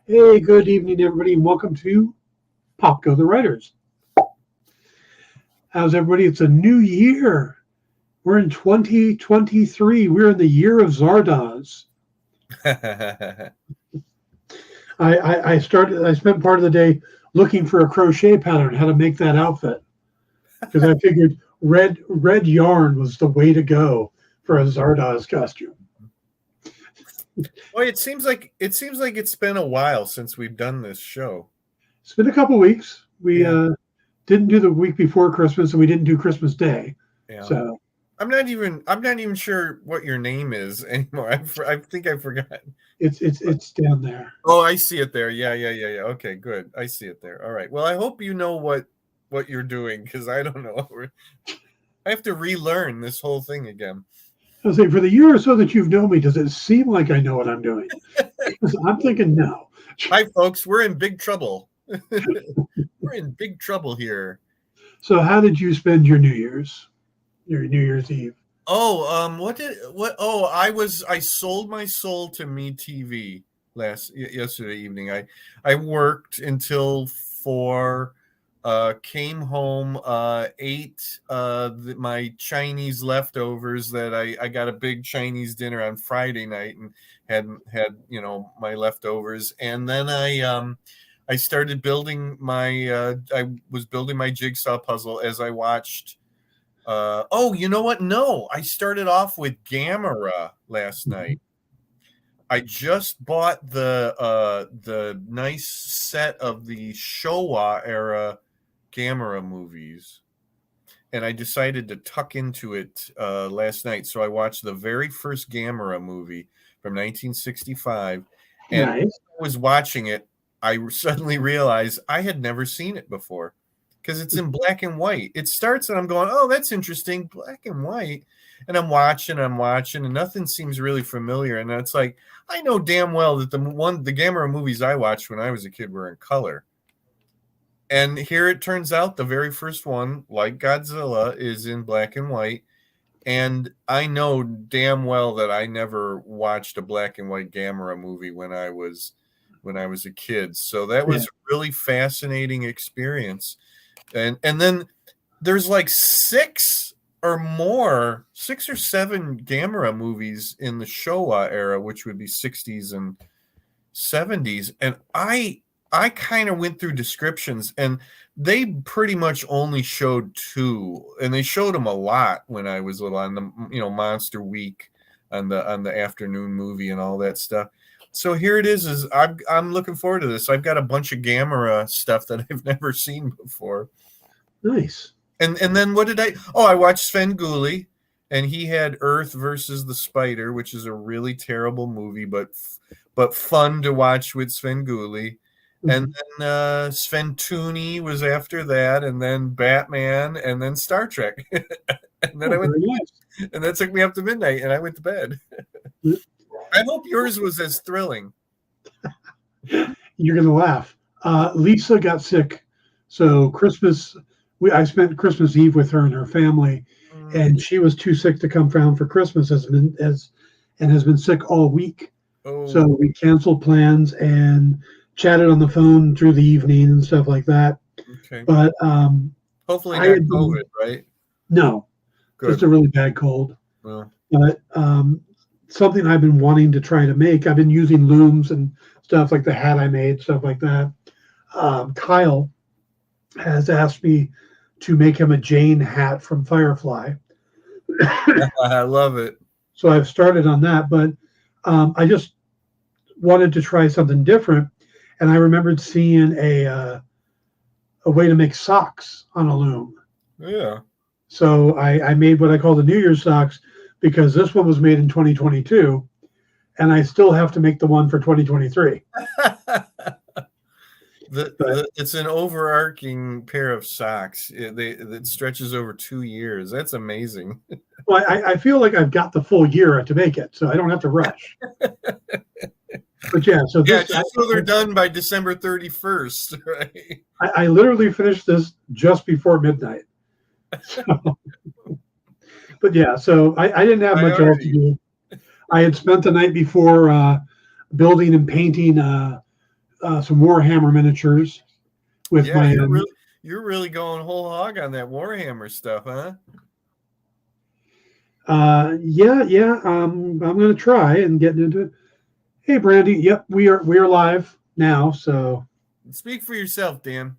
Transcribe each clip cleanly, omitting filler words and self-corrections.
Hey, good evening, everybody, and welcome to Pop Go the Writers. How's everybody? It's a new year. We're in 2023. We're in the year of Zardoz. I started. I spent part of the day looking for a crochet pattern, how to make that outfit, because I figured red yarn was the way to go for a Zardoz costume. Well, it seems like it's been a while since we've done this show. It's been a couple weeks. We Yeah. didn't do the week before Christmas, and we didn't do Christmas Day. Yeah. So I'm not even sure what your name is anymore. I think I forgot. it's down there. Oh, I see it there. Yeah. Okay, good. I see it there. All right. Well, I hope you know what you're doing, because I don't know. I have to relearn this whole thing again. I was saying, for the year or so that you've known me, does it seem like I know what I'm doing? Because I'm thinking no. Hi, folks. We're in big trouble. We're in big trouble here. So, how did you spend your New Year's, your New Year's Eve? Oh, I sold my soul to MeTV yesterday evening. I worked until 4, came home, ate my Chinese leftovers that I got a big Chinese dinner on Friday night and had my leftovers, and then I started building I was building my jigsaw puzzle as I watched. Oh, you know what? No, I started off with Gamera last night. I just bought the nice set of the Showa era Gamera movies, and I decided to tuck into it last night. So I watched the very first Gamera movie from 1965, and Nice. I was watching it. I suddenly realized I had never seen it before, because it's in black and white. It starts and I'm going, oh, that's interesting, black and white. And I'm watching, and nothing seems really familiar. And it's like, I know damn well that the Gamera movies I watched when I was a kid were in color. And here it turns out the very first one, like Godzilla, is in black and white. And I know damn well that I never watched a black and white Gamera movie when I was a kid. So that was a really fascinating experience. And then there's like 6 or 7 Gamera movies in the Showa era, which would be 60s and 70s. And I kind of went through descriptions, and they pretty much only showed 2, and they showed them a lot when I was little on the Monster Week on the afternoon movie and all that stuff. So here it is I'm looking forward to this. I've got a bunch of Gamera stuff that I've never seen before. Nice. And then what did I watched Sven Gulli, and he had Earth versus the Spider, which is a really terrible movie, but fun to watch with Sven Gulli. And then Sven Tooney was after that, and then Batman, and then Star Trek. And then and that took me up to midnight, and I went to bed. I hope yours was as thrilling. You're going to laugh. Lisa got sick, so Christmas. I spent Christmas Eve with her and her family, and she was too sick to come down for Christmas, and has been sick all week. Oh. So we canceled plans and chatted on the phone through the evening and stuff like that. Okay. But hopefully not COVID, right? No, just a really bad cold. Well. But something I've been wanting to try to make. I've been using looms and stuff like the hat I made, stuff like that. Kyle has asked me to make him a Jane hat from Firefly. I love it. So I've started on that, but I just wanted to try something different, and I remembered seeing a way to make socks on a loom. Yeah. So I made what I call the New Year's socks, because this one was made in 2022, and I still have to make the one for 2023. It's an overarching pair of socks. It stretches over 2 years. That's amazing. Well, I feel like I've got the full year to make it, so I don't have to rush. But yeah, so they're done by December 31st, right? I literally finished this just before midnight. So, but yeah, so I didn't have much else to do. I had spent the night before building and painting some Warhammer miniatures with Yeah, my you're really going whole hog on that Warhammer stuff, huh? yeah. I'm gonna try and get into it. Hey, Brandy. Yep, we are live now. So Speak for yourself, Dan.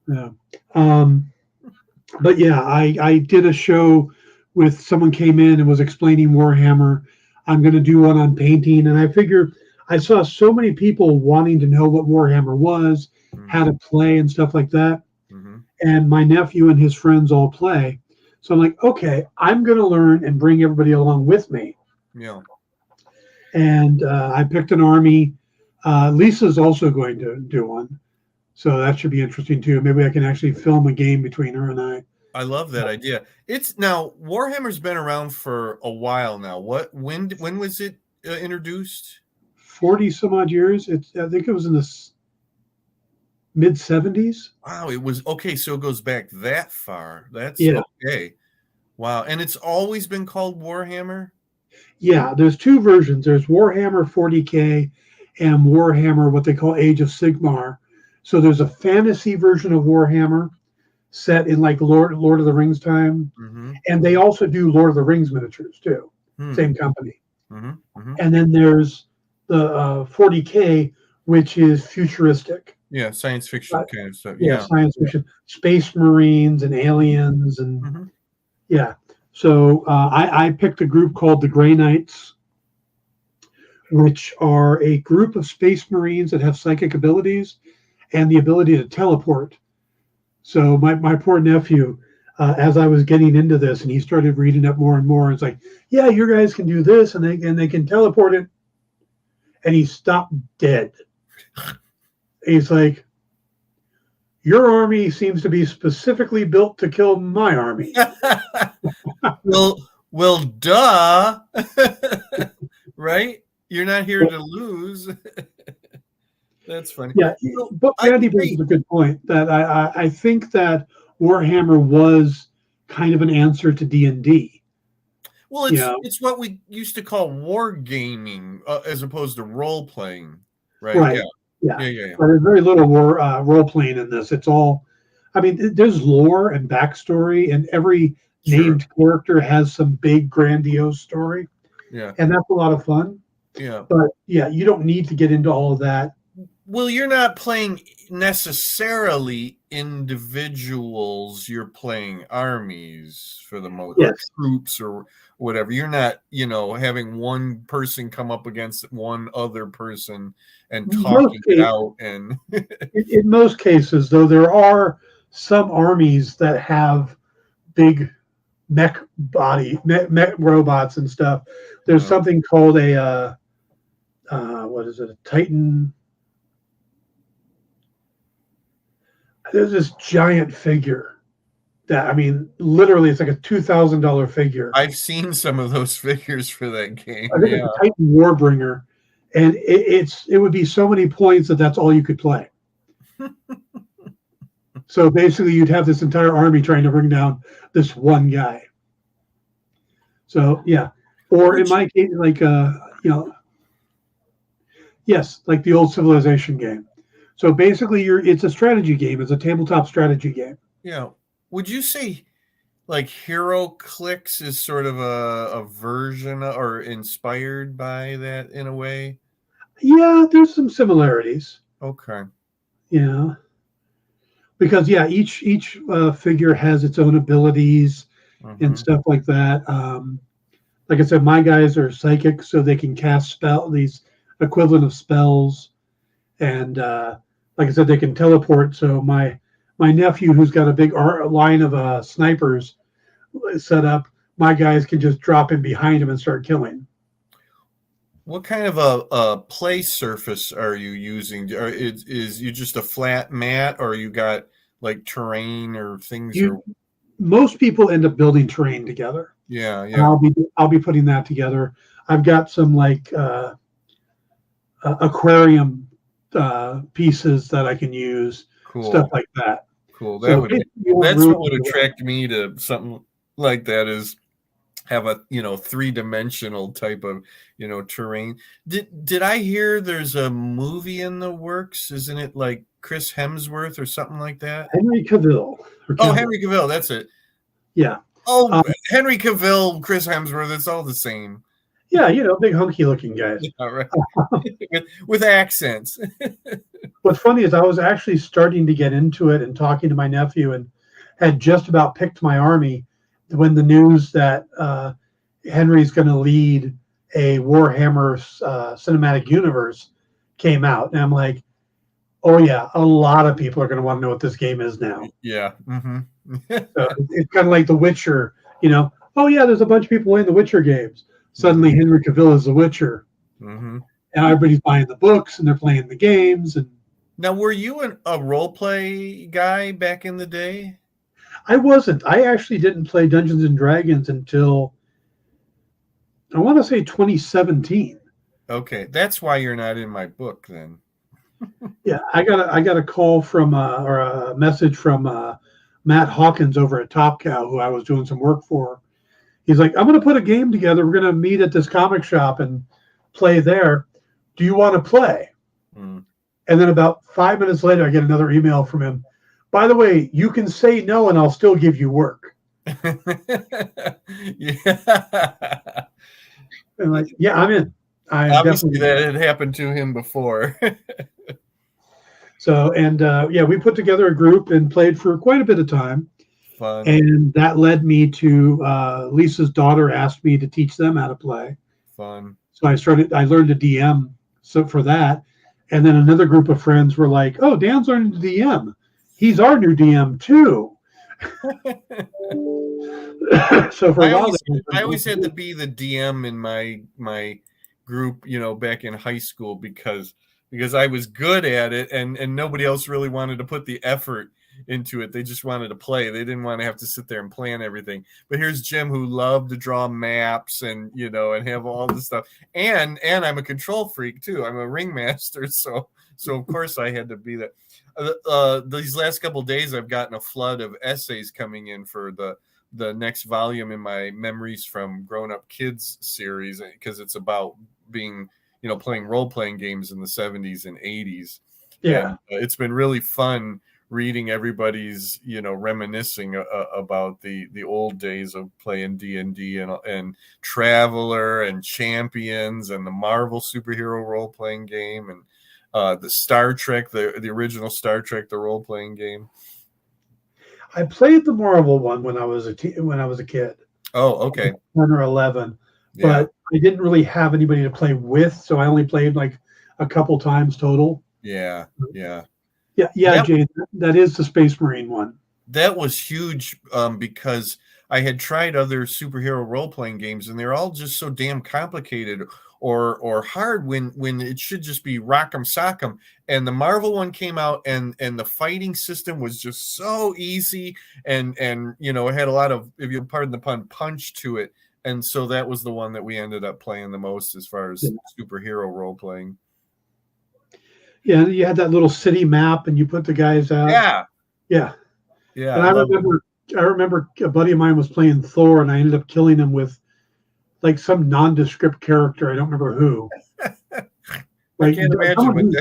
yeah. But yeah, I did a show with someone came in and was explaining Warhammer. I'm gonna do one on painting, and I figure I saw so many people wanting to know what Warhammer was, how to play, and stuff like that. Mm-hmm. And my nephew and his friends all play. So I'm like, okay, I'm going to learn and bring everybody along with me. Yeah. And I picked an army. Lisa's also going to do one. So that should be interesting too. Maybe I can actually film a game between her and I. I love that idea. It's now Warhammer's been around for a while now. When was it introduced? 40 some odd years. I think it was in the mid 70s. Wow, it was okay. So it goes back that far. That's Yeah. okay. Wow, and it's always been called Warhammer. Yeah, there's two versions. There's Warhammer 40K and Warhammer, what they call Age of Sigmar. So there's a fantasy version of Warhammer set in like Lord of the Rings time, and they also do Lord of the Rings miniatures too. Same company. And then there's the 40K, which is futuristic. Yeah, science fiction kind of stuff. Yeah, science fiction, space marines and aliens, and yeah. So I picked a group called the Grey Knights, which are a group of space marines that have psychic abilities and the ability to teleport. So my poor nephew, as I was getting into this, and he started reading up more and more, it's like, yeah, you guys can do this, and they can teleport it, and he stopped dead. He's like, your army seems to be specifically built to kill my army. well, duh. Right? You're not here to lose. That's funny. Yeah, but Randy brings a good point that I think that Warhammer was kind of an answer to D&D. Well, it's what we used to call wargaming as opposed to role playing, right? Right. Yeah. But there's very little role playing in this. It's all, I mean, there's lore and backstory, and every named character has some big grandiose story. Yeah. And that's a lot of fun. Yeah. But yeah, you don't need to get into all of that. Well, you're not playing necessarily individuals. You're playing armies for the most part, troops or whatever. You're not, having one person come up against one other person and talking it out. And in most cases, though, there are some armies that have big mech robots and stuff. There's something called a what is it? A Titan. There's this giant figure that, I mean, literally it's like a $2,000 figure. I've seen some of those figures for that game. I think it's a Titan Warbringer, and it would be so many points that's all you could play. So basically, you'd have this entire army trying to bring down this one guy. So yeah, or in my case, like yes, like the old Civilization game. So basically, it's a strategy game. It's a tabletop strategy game. Yeah. Would you say like HeroClix is sort of a version or inspired by that in a way? Yeah, there's some similarities. Okay. Yeah. Because each figure has its own abilities and stuff like that. Like I said, my guys are psychic, so they can cast these equivalent of spells, and like I said, they can teleport. So my nephew, who's got a big line of snipers set up, my guys can just drop in behind him and start killing. What kind of a play surface are you using? Is you just a flat mat, or you got like terrain or things? Most people end up building terrain together. Yeah. And I'll be putting that together. I've got some like aquarium pieces that I can use. Cool. Stuff like that. Cool. That's what would attract me to something like that. Is have a, three-dimensional type of, terrain. Did I hear there's a movie in the works? Isn't it like Chris Hemsworth or something like that? Henry Cavill. Oh, Henry Cavill, that's it. Yeah. Oh, Henry Cavill, Chris Hemsworth, it's all the same. Yeah, big hunky looking guys. All right. with accents. What's funny is I was actually starting to get into it and talking to my nephew, and had just about picked my army when the news that Henry's going to lead a Warhammer cinematic universe came out. And I'm like, oh yeah, a lot of people are going to want to know what this game is now. Yeah. Mm-hmm. So it's kind of like The Witcher, oh yeah, there's a bunch of people playing The Witcher games. Suddenly Henry Cavill is The Witcher. Mm-hmm. And everybody's buying the books and they're playing the games. And now, were you a role play guy back in the day? I wasn't. I actually didn't play Dungeons and Dragons until, I want to say, 2017. Okay, that's why you're not in my book then. Yeah, I got a call from or a message from Matt Hawkins over at Top Cow, who I was doing some work for. He's like, I'm going to put a game together. We're going to meet at this comic shop and play there. Do you want to play? Mm. And then about 5 minutes later, I get another email from him. By the way, you can say no and I'll still give you work. Yeah. And like, yeah, I'm in. Obviously, that had happened to him before. So, and yeah, we put together a group and played for quite a bit of time. Fun. And that led me to Lisa's daughter asked me to teach them how to play. Fun. So I learned to DM for that. And then another group of friends were like, oh, Dan's learning to DM. He's our new DM too. So for a while, I always had to be the DM in my group, back in high school because I was good at it and nobody else really wanted to put the effort into it. They just wanted to play. They didn't want to have to sit there and plan everything. But here's Jim, who loved to draw maps and and have all this stuff. And I'm a control freak too. I'm a ringmaster, so of course I had to be that. These last couple of days, I've gotten a flood of essays coming in for the next volume in my Memories from Grown Up Kids series, because it's about being playing role-playing games in the 70s and 80s. Yeah. And, it's been really fun reading everybody's reminiscing about the old days of playing D&D and Traveler and Champions and the Marvel superhero role-playing game and the Star Trek, the original Star Trek, the role-playing game. I played the Marvel one when I was a kid. Oh, okay. 10 or 11. Yeah. But I didn't really have anybody to play with, so I only played like a couple times total. Yeah. Jay, that is the Space Marine one. That was huge because I had tried other superhero role-playing games and they're all just so damn complicated or hard when it should just be rock'em sock'em. And the Marvel one came out and the fighting system was just so easy and it had a lot of, if you pardon the pun, punch to it. And so that was the one that we ended up playing the most as far as superhero role-playing. Yeah, you had that little city map and you put the guys out. Yeah. And I remember a buddy of mine was playing Thor and I ended up killing him with like some nondescript character. I don't remember who. I can't imagine.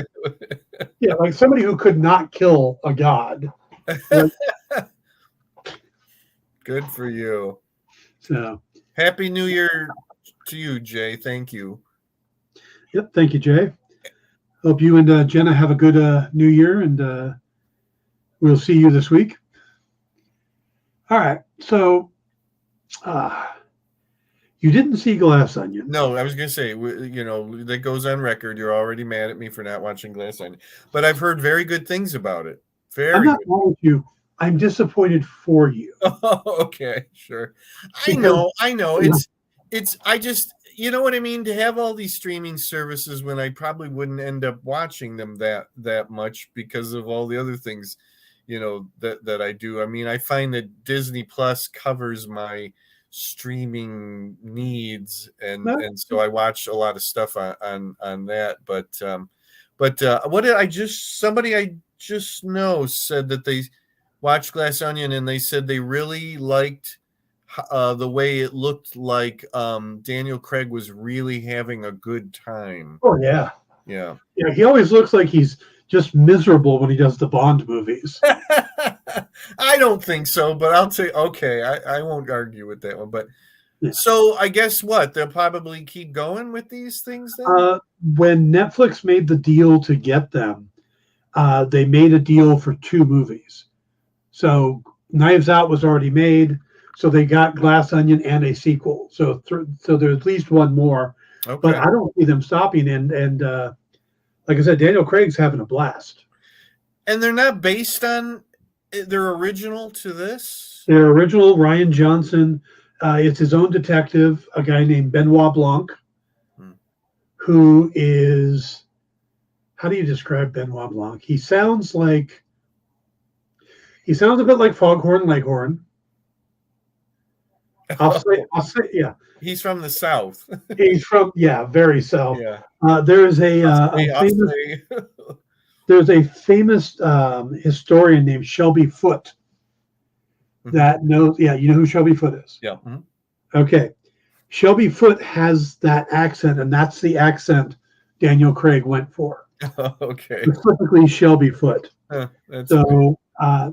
Like somebody who could not kill a god. Good for you. So Happy New Year to you, Jay. Thank you. Yep. Thank you, Jay. Hope you and Jenna have a good New Year, and we'll see you this week. All right. So you didn't see Glass Onion. No, I was going to say, that goes on record. You're already mad at me for not watching Glass Onion. But I've heard very good things about it. I'm not mad at you. I'm disappointed for you. Oh, okay, sure. I know. It's. I just, you know what I mean. To have all these streaming services when I probably wouldn't end up watching them that much because of all the other things, that I do. I mean, I find that Disney Plus covers my streaming needs, and so I watch a lot of stuff on that. But what did somebody I just know said that they watched Glass Onion and they said they really liked the way it looked like Daniel Craig was really having a good time. Oh yeah, Yeah. yeah. He always looks like he's just miserable when he does the Bond movies. I don't think so, but I'll say okay. I won't argue with that one. But Yeah. so I guess what they'll probably keep going with these things then. When Netflix made the deal to get them, they made a deal for 2 movies. So Knives Out was already made, so they got Glass Onion and a sequel. So there's at least one more, but Okay. I don't see them stopping. And like I said, Daniel Craig's having a blast. And they're not based on they're original to this. Their original Ryan Johnson, it's his own detective, a guy named Benoit Blanc, who is, how do you describe Benoit Blanc? He sounds a bit like Foghorn Leghorn. I'll say, yeah. He's from the South. He's from, very South. Yeah. There's a famous historian named Shelby Foote that knows. Yeah, you know who Shelby Foote is. Yeah. Mm-hmm. Okay, Shelby Foote has that accent, and that's the accent Daniel Craig went for. Okay. Specifically, Shelby Foote. So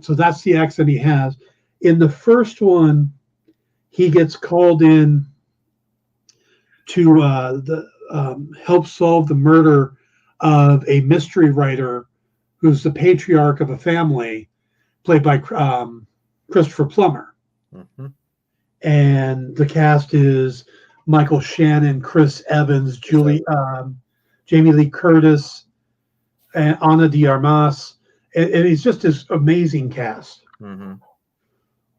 that's the accent he has. In the first one, he gets called in to help solve the murder of a mystery writer who's the patriarch of a family, played by Christopher Plummer. Mm-hmm. And the cast is Michael Shannon, Chris Evans, Jamie Lee Curtis, and Ana de Armas. And it's just this amazing cast. Mm-hmm.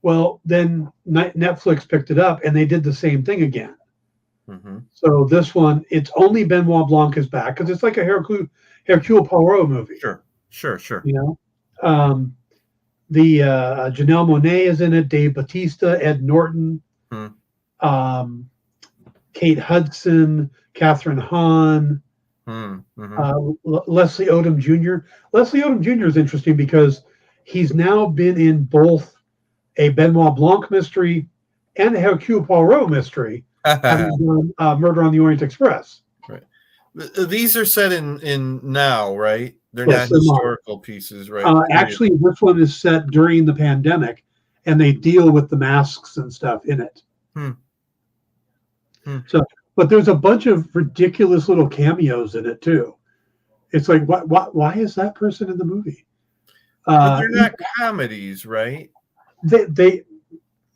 Well, then Netflix picked it up, and they did the same thing again. Mm-hmm. So this one, it's only Benoit Blanc is back because it's like a Hercule Poirot movie. Sure. You know, the Janelle Monáe is in it, Dave Bautista, Ed Norton, Kate Hudson, Catherine Hahn, Leslie Odom Jr. Leslie Odom Jr. is interesting because he's now been in both a Benoit Blanc mystery and a Hercule Poirot mystery, having done Murder on the Orient Express. Right. These are set in now, right? They're not historical pieces, right? Actually, this one is set during the pandemic, and they deal with the masks and stuff in it. So, but there's a bunch of ridiculous little cameos in it too. It's like, why is that person in the movie? But they're not comedies, right? There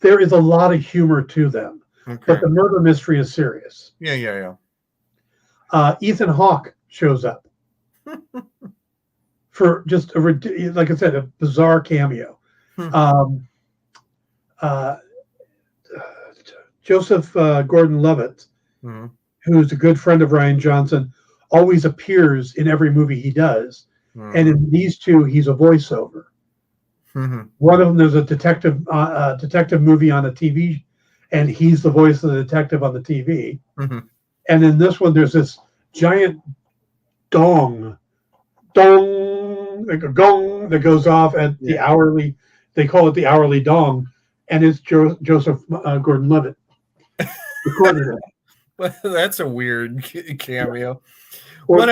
is a lot of humor to them, but the murder mystery is serious. Yeah. Ethan Hawke shows up for just like I said, a bizarre cameo. Joseph Gordon-Levitt, who's a good friend of Ryan Johnson, always appears in every movie he does, and in these 2, he's a voiceover. One of them, there's a detective movie on a TV, and he's the voice of the detective on the TV. And in this one, there's this giant dong, like a gong that goes off at the hourly. They call it the hourly dong, and it's Joseph Gordon-Levitt. Well, that's a weird cameo. What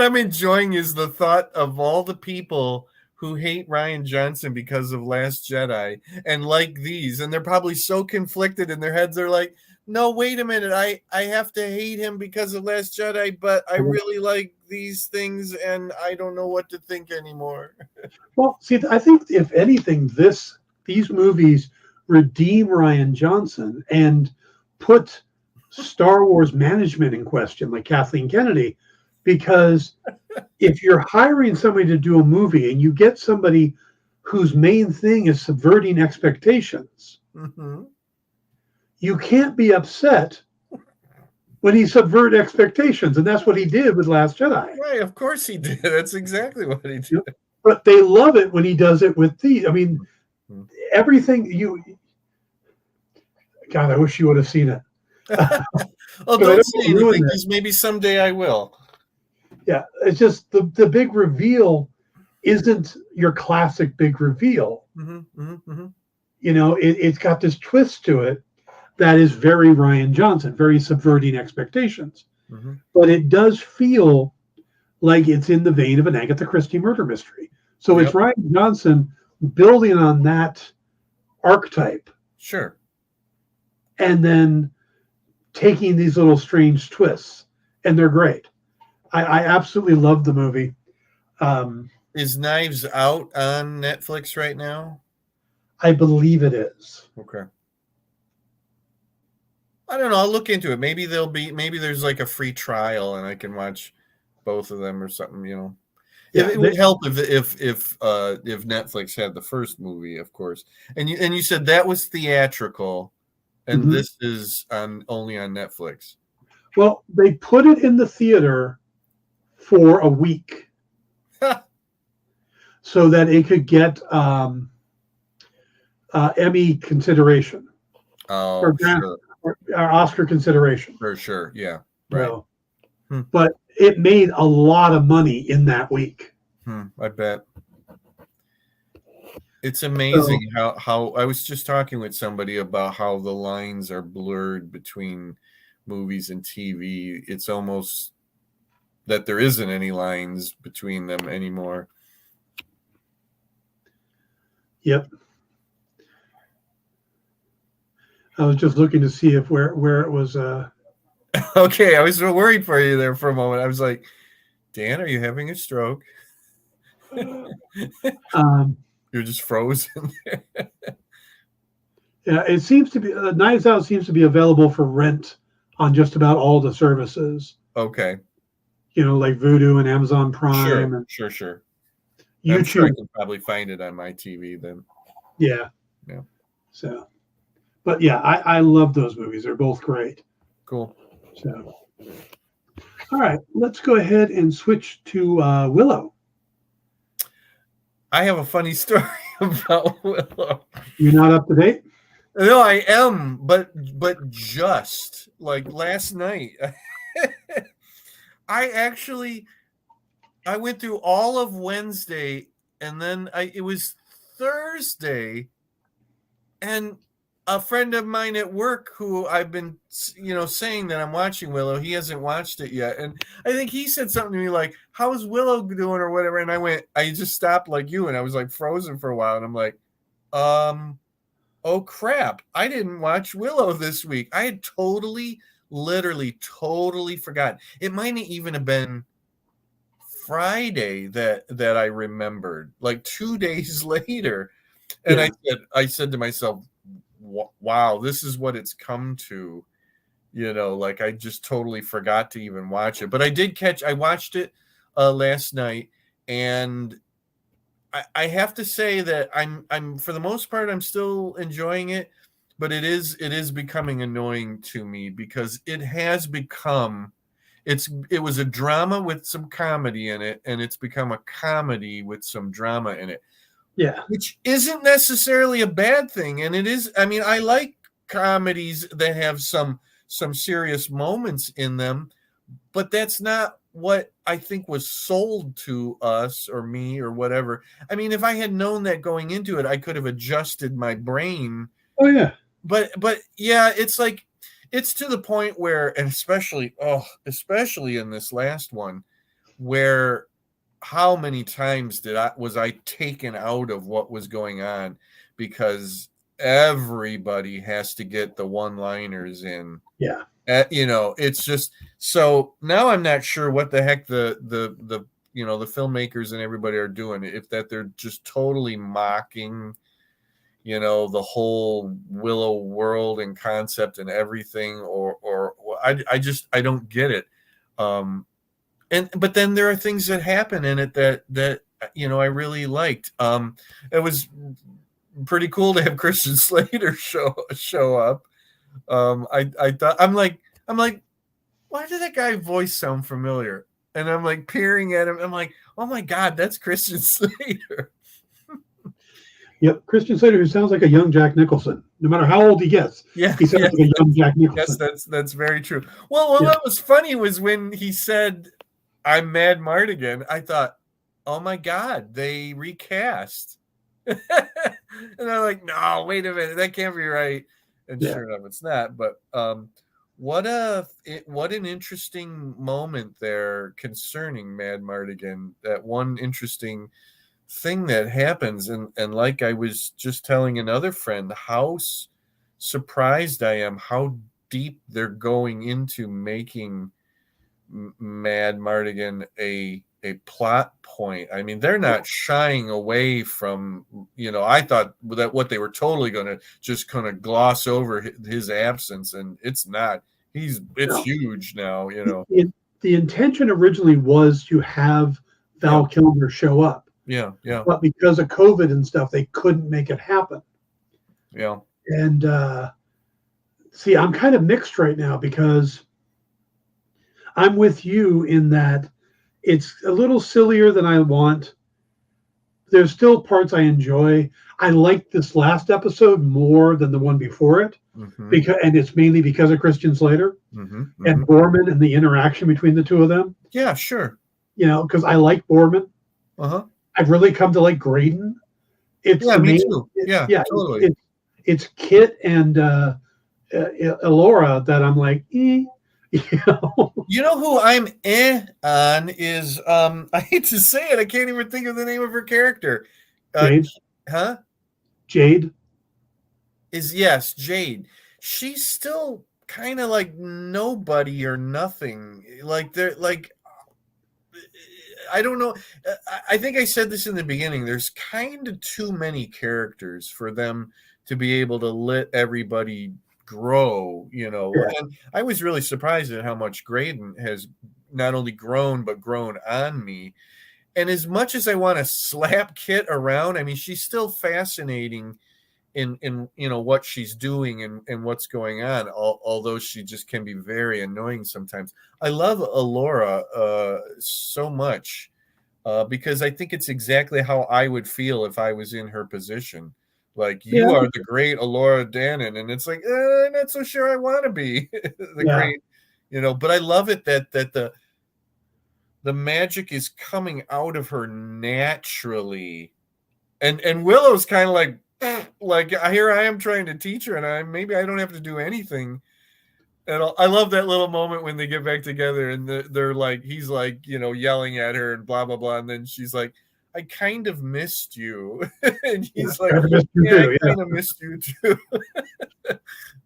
I'm enjoying is the thought of all the people who hate Ryan Johnson because of Last Jedi and like these, and they're probably so conflicted in their heads. They're like, no, wait a minute. I have to hate him because of Last Jedi, but I really like these things, and I don't know what to think anymore. Well, see, I think if anything, these movies redeem Ryan Johnson and put Star Wars management in question, like Kathleen Kennedy, because if you're hiring somebody to do a movie and you get somebody whose main thing is subverting expectations, you can't be upset when he subverted expectations, and that's what he did with Last Jedi. Right, of course he did. That's exactly what he did. But they love it when he does it with these. I mean, everything God, I wish you would have seen it. Oh, don't say anything, because maybe someday I will. Yeah, it's just the big reveal isn't your classic big reveal. it's got this twist to it that is very Ryan Johnson, very subverting expectations. Mm-hmm. But it does feel like it's in the vein of an Agatha Christie murder mystery. So it's Ryan Johnson building on that archetype. Sure. And then taking these little strange twists, and they're great. I absolutely love the movie. Is Knives Out on Netflix right now? I believe it is. Okay. I don't know. I'll look into it. Maybe there's like a free trial and I can watch both of them or something, Yeah, it would help if Netflix had the first movie, of course. And you said that was theatrical and this is only on Netflix. Well, they put it in the theater for a week so that it could get Emmy consideration. Oh, sure. Or Oscar consideration. For sure, yeah. Right. But it made a lot of money in that week. I bet. It's amazing how I was just talking with somebody about how the lines are blurred between movies and TV. It's almost that there isn't any lines between them anymore. Yep. I was just looking to see if where it was. Okay, I was worried for you there for a moment. I was like, Dan, are you having a stroke? You're just frozen. Yeah, it seems to be Knives Out seems to be available for rent on just about all the services. Okay. Like Vudu and Amazon Prime. Sure. YouTube. I'm sure I can probably find it on my TV then. Yeah. Yeah. So, but yeah, I love those movies. They're both great. Cool. So, all right, let's go ahead and switch to Willow. I have a funny story about Willow. You're not up to date? No, I am, but just like last night, I went through all of Wednesday, and then it was Thursday, and a friend of mine at work who I've been, saying that I'm watching Willow, he hasn't watched it yet. And I think he said something to me like, how's Willow doing or whatever? And I just stopped like you, and I was like frozen for a while. And I'm like, oh crap, I didn't watch Willow this week. I had literally totally forgot. It might even have been Friday that I remembered, like 2 days later. And I said to myself, wow, this is what it's come to, like I just totally forgot to even watch it. But I watched it last night, and I have to say that I'm for the most part, I'm still enjoying it, but it is becoming annoying to me because it has become, it was a drama with some comedy in it, and it's become a comedy with some drama in it. Yeah. Which isn't necessarily a bad thing. And it is, I mean, I like comedies that have some serious moments in them, but that's not what I think was sold to us or me or whatever. I mean, if I had known that going into it, I could have adjusted my brain. Oh yeah. But yeah, it's like, it's to the point where, and especially in this last one, where how many times was I taken out of what was going on because everybody has to get the one-liners in. Yeah. It's just, so now I'm not sure what the heck the filmmakers and everybody are doing, if that they're just totally mocking, the whole Willow world and concept and everything, or I don't get it. But then there are things that happen in it that I really liked. It was pretty cool to have Christian Slater show up. I thought, I'm like, why did that guy's voice sound familiar? And I'm like peering at him. I'm like, oh my God, that's Christian Slater. Yep, Christian Slater, who sounds like a young Jack Nicholson. No matter how old he gets, he sounds like a young Jack Nicholson. Yes, that's very true. Well, what was funny was when he said, "I'm Mad Mardigan," I thought, oh my God, they recast. And I'm like, no, wait a minute, that can't be right. And Yeah. sure enough, it's not. But what an interesting moment there concerning Mad Mardigan. That one interesting thing that happens, and like I was just telling another friend, how surprised I am how deep they're going into making Mad Mardigan a plot point. I mean, they're not shying away from, I thought that what they were totally going to just kind of gloss over his absence, and it's not. It's No. huge now, The intention originally was to have Val Kilmer show up. Yeah. But because of COVID and stuff, they couldn't make it happen. Yeah. And see, I'm kind of mixed right now because I'm with you in that it's a little sillier than I want. There's still parts I enjoy. I like this last episode more than the one before it, and it's mainly because of Christian Slater and Borman and the interaction between the two of them. Yeah, sure. Because I like Borman. I've really come to like Graydon. Me too. Yeah, totally. It's Kit and Elora that I'm like, You know who I'm on is I hate to say it, I can't even think of the name of her character. Jade. Huh? Jade. Yes, Jade. She's still kind of like nobody or nothing. Like they're like, I don't know. I think I said this in the beginning. There's kind of too many characters for them to be able to let everybody grow, And I was really surprised at how much Graydon has not only grown but grown on me. And as much as I want to slap Kit around, I mean, she's still fascinating in what she's doing and what's going on, although she just can be very annoying sometimes. I love Elora so much because I think it's exactly how I would feel if I was in her position. Like, you are the great Elora Danan, and it's like, I'm not so sure I want to be great, but I love it that the magic is coming out of her naturally. And Willow's kind of like here I am trying to teach her, and maybe I don't have to do anything. And I love that little moment when they get back together and they're like, he's like, yelling at her and blah, blah, blah. And then she's like, I kind of missed you. And he's like, I kind of missed you too.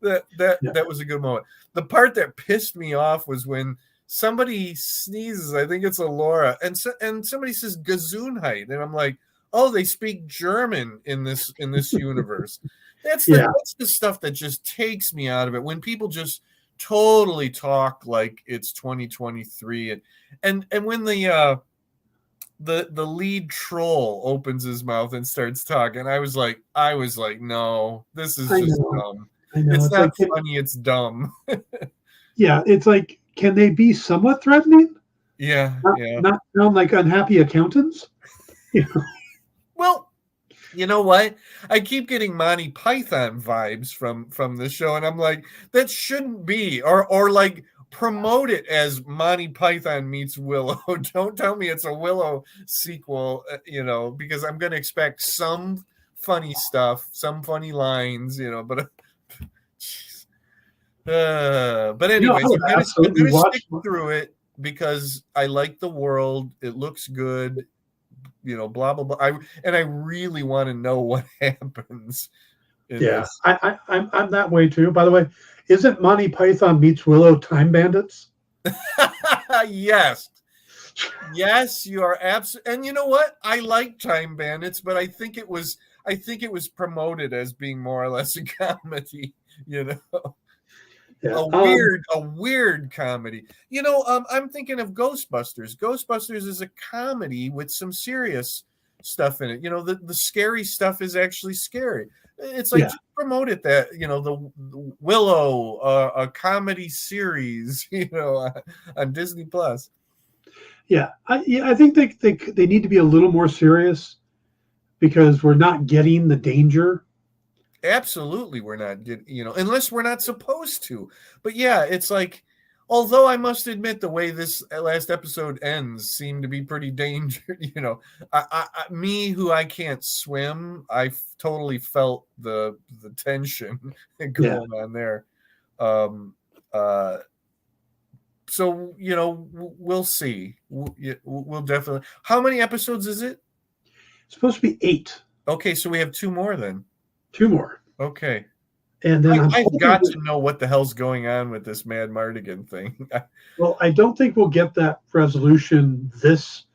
That was a good moment. The part that pissed me off was when somebody sneezes, I think it's Elora, and somebody says Gesundheit. And I'm like, oh, they speak German in this universe. That's the stuff that just takes me out of it. When people just totally talk like it's 2023, and when the lead troll opens his mouth and starts talking, I was like, no, this is just dumb. It's not like, funny, it's dumb. Yeah, it's like, can they be somewhat threatening? Not sound like unhappy accountants? Well, you know what? I keep getting Monty Python vibes from the show, and I'm like, that shouldn't be, or like promote it as Monty Python meets Willow. Don't tell me it's a Willow sequel, because I'm going to expect some funny stuff, some funny lines, but anyways, I'm going to stick through it because I like the world. It looks good. Blah blah blah. I really want to know what happens. I'm that way too. By the way, isn't Monty Python meets Willow Time Bandits? Yes, you are absolutely. And you know what? I like Time Bandits, but I think it was promoted as being more or less a comedy. A weird comedy. I'm thinking of Ghostbusters. Ghostbusters is a comedy with some serious stuff in it. The scary stuff is actually scary. It's like, just promote it that, the Willow, a comedy series, on Disney Plus. Yeah, I think they need to be a little more serious because we're not getting the danger. Absolutely, we're not getting, unless we're not supposed to. But yeah, it's like, although I must admit the way this last episode ends seemed to be pretty dangerous. Me who I can't swim, totally felt the tension going on there. So we'll see. We'll definitely. How many episodes is it? It's supposed to be 8. Okay, so we have 2 more then. 2 more. Okay. And then I've got to know what the hell's going on with this Mad Mardigan thing. Well, I don't think we'll get that resolution this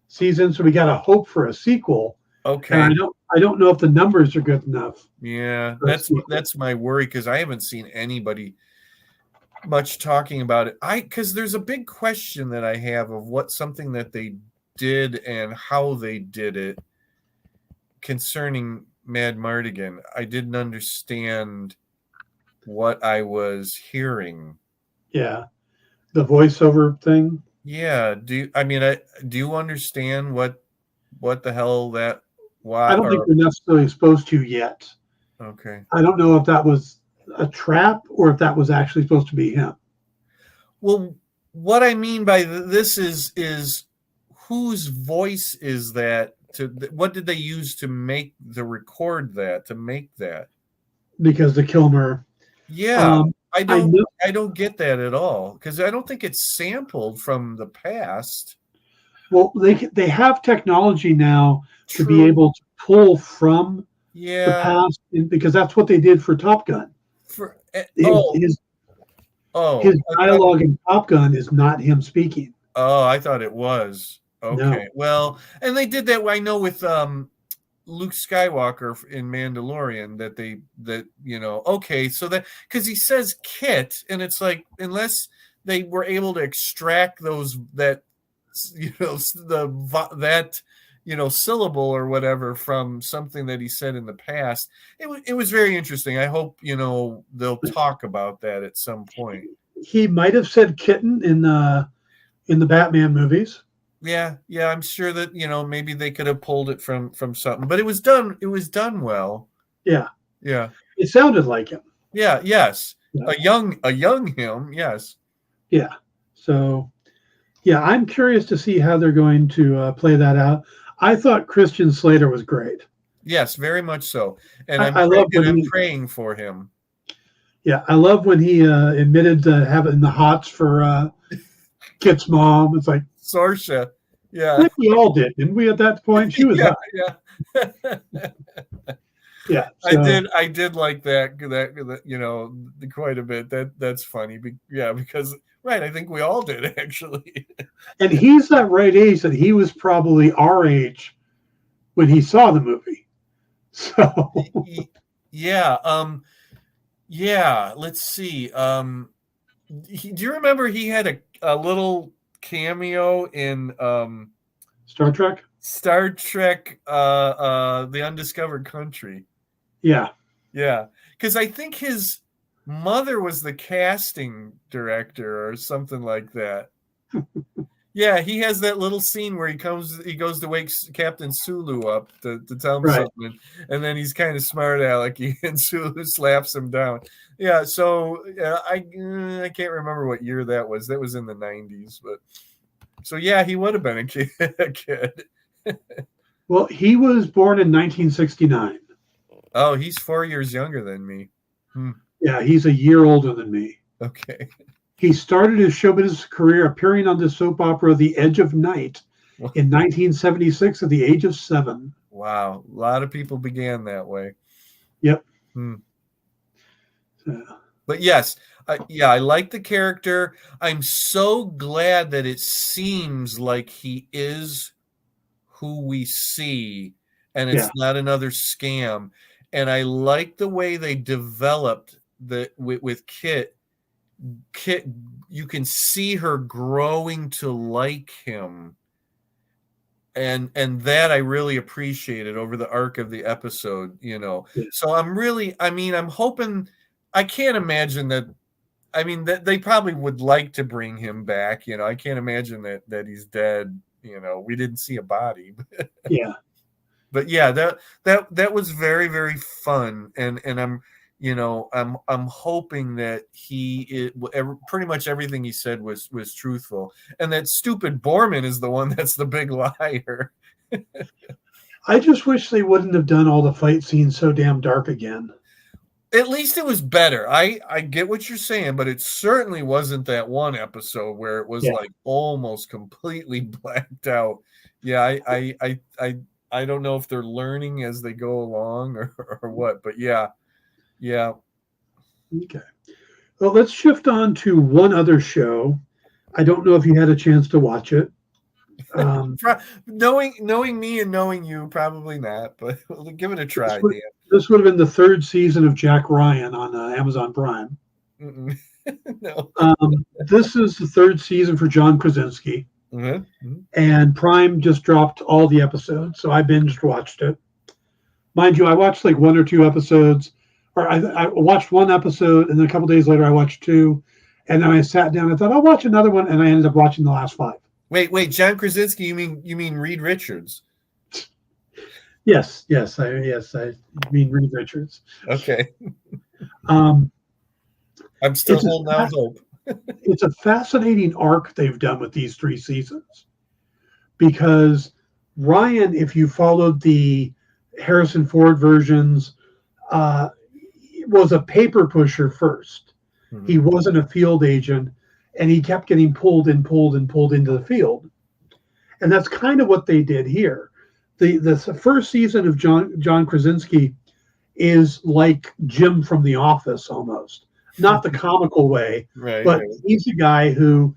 season, so we got to hope for a sequel. Okay. And I don't know if the numbers are good enough. Yeah, that's my worry, because I haven't seen anybody much talking about it. Because there's a big question that I have of what something that they did and how they did it concerning Mad Mardigan. I didn't understand what I was hearing. Yeah, the voiceover thing. Yeah, do you understand what the hell that? Why? I don't think they're necessarily supposed to yet. Okay. I don't know if that was a trap or if that was actually supposed to be him. Well, what I mean by this is whose voice is that? What did they use to make that? Because the Kilmer. Yeah, I don't get that at all, because I don't think it's sampled from the past. Well, they have technology now True. to be able to pull from the past, because that's what they did for Top Gun. His dialogue in Top Gun is not him speaking. Oh, I thought it was. Okay. No. Well, and they did that, I know, with Luke Skywalker in Mandalorian, okay, so that, because he says Kit, and it's like, unless they were able to extract that syllable or whatever from something that he said in the past, it was very interesting. I hope they'll talk about that at some point. He might have said kitten in the Batman movies. Yeah, I'm sure that maybe they could have pulled it from something, but it was done well. Yeah, it sounded like him. Yes, a young him. Yes. Yeah. So I'm curious to see how they're going to play that out. I thought Christian Slater was great. Yes, very much so, and I'm praying for him. Yeah, I love when he admitted to having the hots for Kit's mom. It's like Saoirse. Yeah, I think we all did, didn't we? At that point, she was yeah. Yeah, so. I did like that quite a bit. That's funny. Because right, I think we all did, actually. And he's that right age that he was probably our age when he saw the movie. So yeah. Let's see. Do you remember he had a little cameo in Star Trek? The Undiscovered Country. Yeah. Because I think his mother was the casting director or something like that. Yeah, he has that little scene where he goes to wake Captain Sulu up to tell him something, and then he's kind of smart alecky, and Sulu slaps him down. Yeah, so I can't remember what year that was. That was in the 90s, but so yeah, he would have been a kid. Well, he was born in 1969. Oh, he's 4 years younger than me. Yeah, he's a year older than me. Okay. He started his show business career appearing on the soap opera The Edge of Night in 1976 at the age of 7. Wow. A lot of people began that way. Yep. But yes, I like the character. I'm so glad that it seems like he is who we see, and it's not another scam. And I like the way they developed with Kit. Kit, you can see her growing to like him, and that I really appreciated over the arc of the episode. So I'm hoping. I can't imagine that. I mean, that they probably would like to bring him back. I can't imagine that he's dead. We didn't see a body. Yeah. But yeah, that was very, very fun, and I'm I'm hoping that pretty much everything he said was truthful, and that stupid Borman is the one that's the big liar. I just wish they wouldn't have done all the fight scenes so damn dark again. At least it was better. I get what you're saying, but it certainly wasn't that one episode where it was like almost completely blacked out. Yeah, I don't know if they're learning as they go along or what, but yeah. Okay. Well, let's shift on to one other show. I don't know if you had a chance to watch it. Knowing me and knowing you, probably not, but we'll give it a try. This would have been the third season of Jack Ryan on Amazon Prime. No. This is the third season for John Krasinski. Mm-hmm. And Prime just dropped all the episodes, so I binged watched it. Mind you, I watched like one or two episodes, or I watched one episode, and then a couple days later I watched two, and then I sat down and thought I'll watch another one, and I ended up watching the last 5. Wait, John Krasinski? You mean Reed Richards? Yes, I mean Reed Richards. Okay. I'm still holding out hope. It's a fascinating arc they've done with these 3 seasons, because Ryan, if you followed the Harrison Ford versions, was a paper pusher first. Mm-hmm. He wasn't a field agent, and he kept getting pulled into the field. And that's kind of what they did here. The first season of John Krasinski is like Jim from The Office almost. Not the comical way, right, but he's a guy who,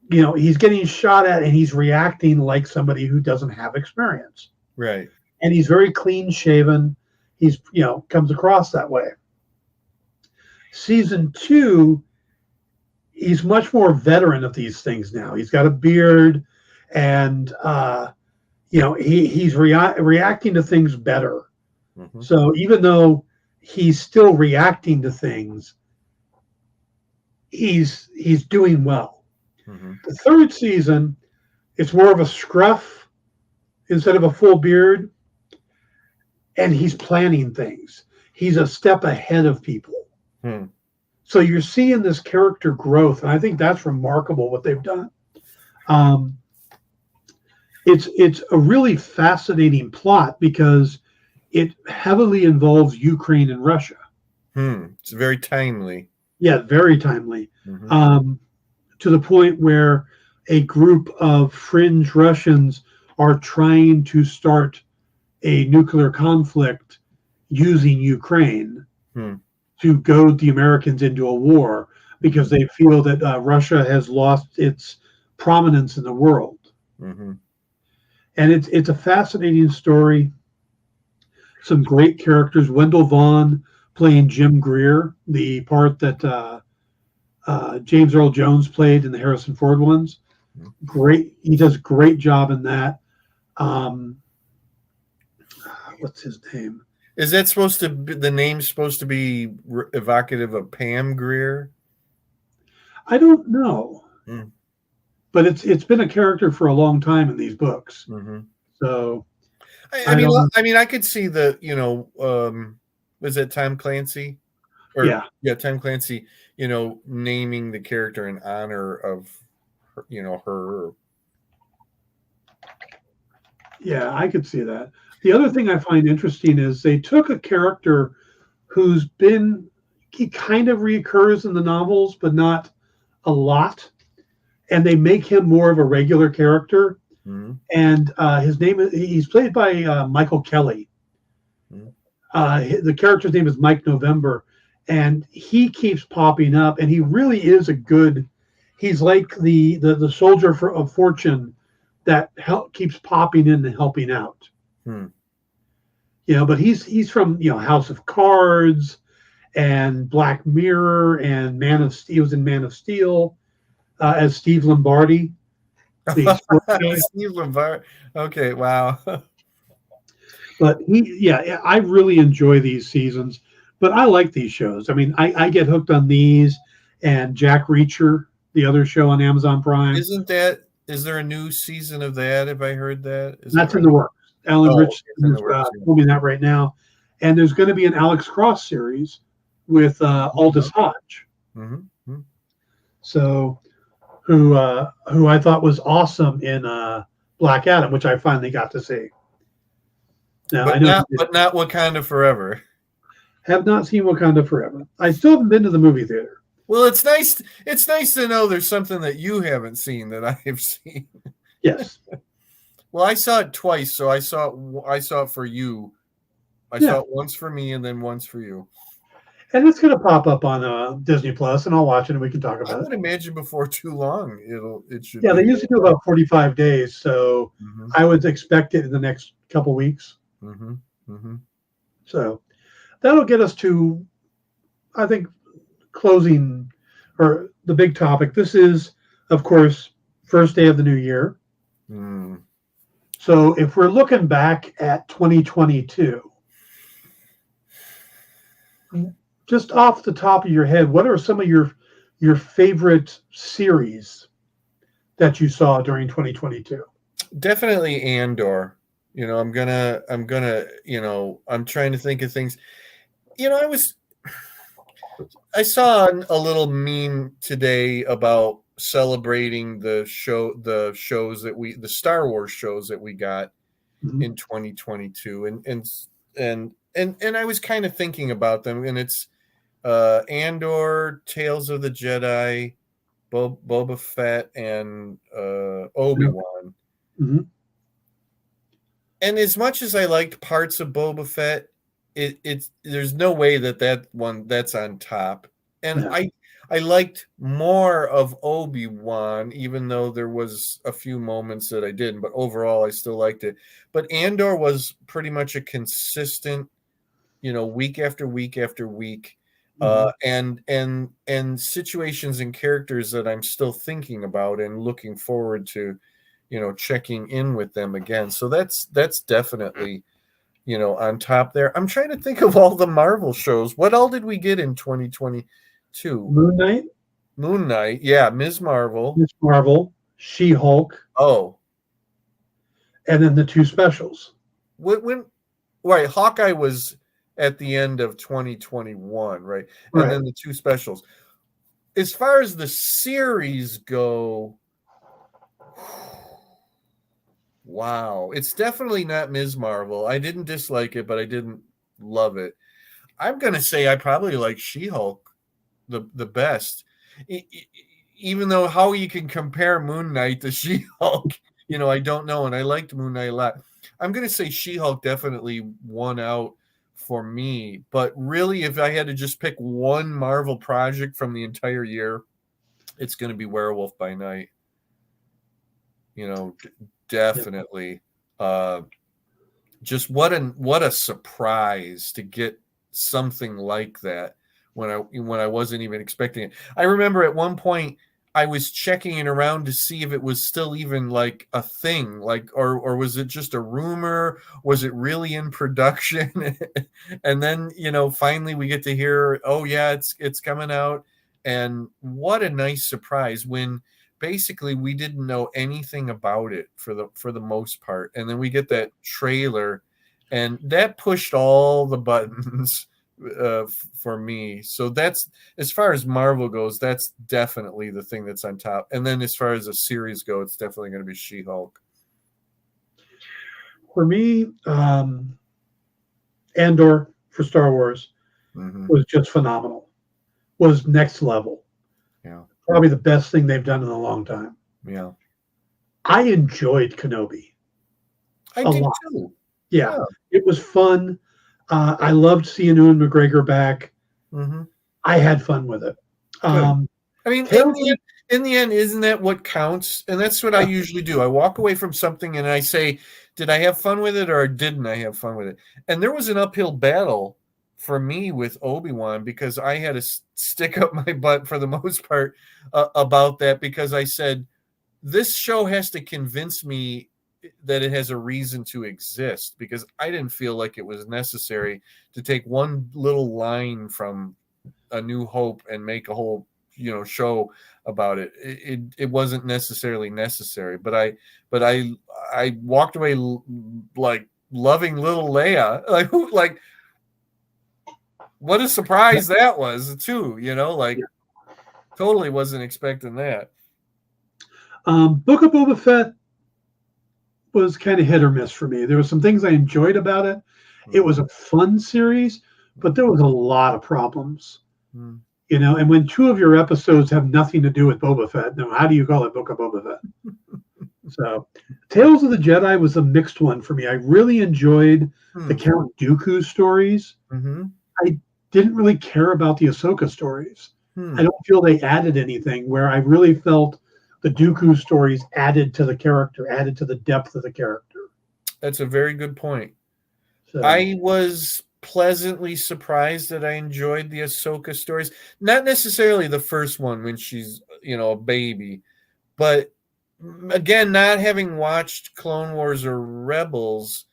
he's getting shot at and he's reacting like somebody who doesn't have experience. Right. And he's very clean shaven. He's, comes across that way. Season 2, he's much more veteran of these things now. He's got a beard, and he's reacting to things better. Mm-hmm. So even though he's still reacting to things, he's doing well. Mm-hmm. The third season, it's more of a scruff instead of a full beard, and he's planning things. He's a step ahead of people. So you're seeing this character growth, and I think that's remarkable what they've done. It's a really fascinating plot because it heavily involves Ukraine and Russia. It's very timely. Yeah, very timely. Mm-hmm. To the point where a group of fringe Russians are trying to start a nuclear conflict using Ukraine to goad the Americans into a war, because they feel that Russia has lost its prominence in the world. Mm-hmm. And it's a fascinating story. Some great characters. Wendell Vaughn playing Jim Greer, the part that James Earl Jones played in the Harrison Ford ones. Great. He does a great job in that. What's his name? Is that supposed to be, the name's supposed to be evocative of Pam Grier? I don't know. But it's been a character for a long time in these books. Mm-hmm. So I mean, I could see the, was it Tom Clancy? Yeah, Tom Clancy, naming the character in honor of her. Yeah, I could see that. The other thing I find interesting is they took a character he kind of reoccurs in the novels, but not a lot, and they make him more of a regular character. Mm-hmm. And he's played by Michael Kelly. Mm-hmm. The character's name is Mike November, and he keeps popping up, and he really is he's like the soldier of fortune that keeps popping in and helping out. But he's from House of Cards and Black Mirror and he was in Man of Steel as Steve Lombardi. Steve Lombardi. Okay, wow. But I really enjoy these seasons. But I like these shows. I mean, I get hooked on these and Jack Reacher, the other show on Amazon Prime. Is there a new season of that? Have I heard that? That's in the works. Alan Richardson is filming that right now. And there's going to be an Alex Cross series with Aldous Hodge. Mm-hmm. So who I thought was awesome in Black Adam, which I finally got to see. Now I know But not Wakanda Forever. have not seen Wakanda Forever. I still haven't been to the movie theater. Well, it's nice. It's nice to know there's something that you haven't seen that I have seen. Yes. Well, I saw it twice, so I saw it for you. I saw it once for me and then once for you. And it's going to pop up on Disney Plus, and I'll watch it, and we can talk about it. I would imagine before too long it should. Yeah, they usually do about 45 days, so I would expect it in the next couple weeks. So that'll get us to, I think, closing or the big topic. This is, of course, first day of the new year. So if we're looking back at 2022, just off the top of your head, what are some of your favorite series that you saw during 2022? Definitely Andor. I'm gonna, I'm trying to think of things. I saw a little meme today about celebrating the Star Wars shows that we got in 2022, and I was kind of thinking about them, and it's Andor, Tales of the Jedi, Boba Fett, and Obi-Wan. And as much as I liked parts of Boba Fett, there's no way that's on top. And I liked more of Obi-Wan, even though there was a few moments that I didn't, but overall I still liked it. But Andor was pretty much a consistent, week after week after week, and situations and characters that I'm still thinking about and looking forward to, checking in with them again. So that's definitely, on top there. I'm trying to think of all the Marvel shows. What all did we get in 2022? Moon Knight, yeah, Ms. Marvel, She-Hulk. Oh, and then the two specials. Right, Hawkeye was at the end of 2021, right? And then the two specials. As far as the series go, wow, it's definitely not Ms. Marvel. I didn't dislike it, but I didn't love it. I'm going to say I probably like She-Hulk the best. Even though how you can compare Moon Knight to She-Hulk, I don't know, and I liked Moon Knight a lot. I'm going to say She-Hulk definitely won out for me, but really if I had to just pick one Marvel project from the entire year, it's going to be Werewolf by Night. Definitely. Just what a surprise to get something like that when I wasn't even expecting it. I remember at one point I was checking it around to see if it was still even like a thing, like or was it just a rumor? Was it really in production? And then finally we get to hear, oh yeah, it's coming out, and what a nice surprise when basically we didn't know anything about it for the most part, and then we get that trailer, and that pushed all the buttons for me. So that's, as far as Marvel goes, that's definitely the thing that's on top. And then as far as a series go, it's definitely going to be She-Hulk. For me, Andor for Star Wars was just phenomenal. Was next level. Yeah. Probably the best thing they've done in a long time. Yeah. I enjoyed Kenobi. I did too. Yeah. It was fun. I loved seeing Ewan McGregor back. I had fun with it. I mean, in the end, isn't that what counts? And that's what I usually do. I walk away from something and I say, did I have fun with it or didn't I have fun with it? And there was an uphill battle for me with Obi-Wan because I had to stick up my butt for the most part about that, because I said, this show has to convince me that it has a reason to exist, because I didn't feel like it was necessary to take one little line from A New Hope and make a whole show about it. It wasn't necessarily necessary, but I walked away like loving little Leia, like what a surprise that was too. Like Yeah. totally wasn't expecting that. Book of Boba Fett was kind of hit or miss for me. There were some things I enjoyed about it. It was Mhm. a fun series, but there was a lot of problems. Mhm. And when two of your episodes have nothing to do with Boba Fett, now how do you call it Book of Boba Fett? So, Tales of the Jedi was a mixed one for me. I really enjoyed the Hmm. Count Dooku stories. Mhm. I didn't really care about the Ahsoka stories. I Hmm. don't feel they added anything where I really felt the Dooku stories added to the character, added to the depth of the character. That's a very good point. So, I was pleasantly surprised that I enjoyed the Ahsoka stories. Not necessarily the first one when she's, a baby, but again, not having watched Clone Wars or Rebels,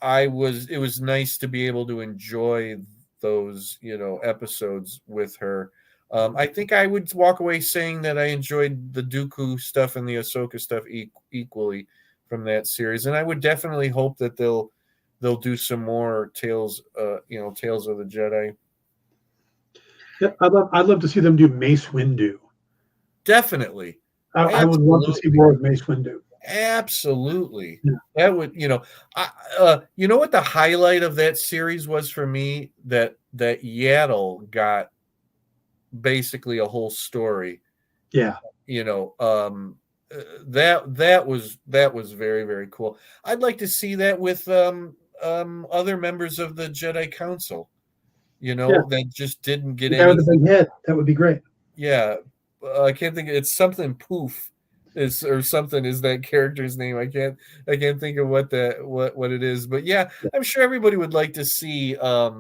it was nice to be able to enjoy those, episodes with her. I think I would walk away saying that I enjoyed the Dooku stuff and the Ahsoka stuff equally from that series, and I would definitely hope that they'll do some more Tales of the Jedi. yeah, I'd love to see them do Mace Windu. Definitely, I would love to see absolutely, more of Mace Windu. absolutely. Yeah. That would, you know what the highlight of that series was for me? That Yaddle got basically a whole story. Yeah. You know, that was very, very cool. I'd like to see that with other members of the Jedi Council. Yeah. That just didn't get The guy with the anything. big head. That would be great. Yeah, I can't think. It's something Poof is or something is that character's name. I can't think of what it is. But yeah, Yeah. I'm sure everybody would like to see. Uh,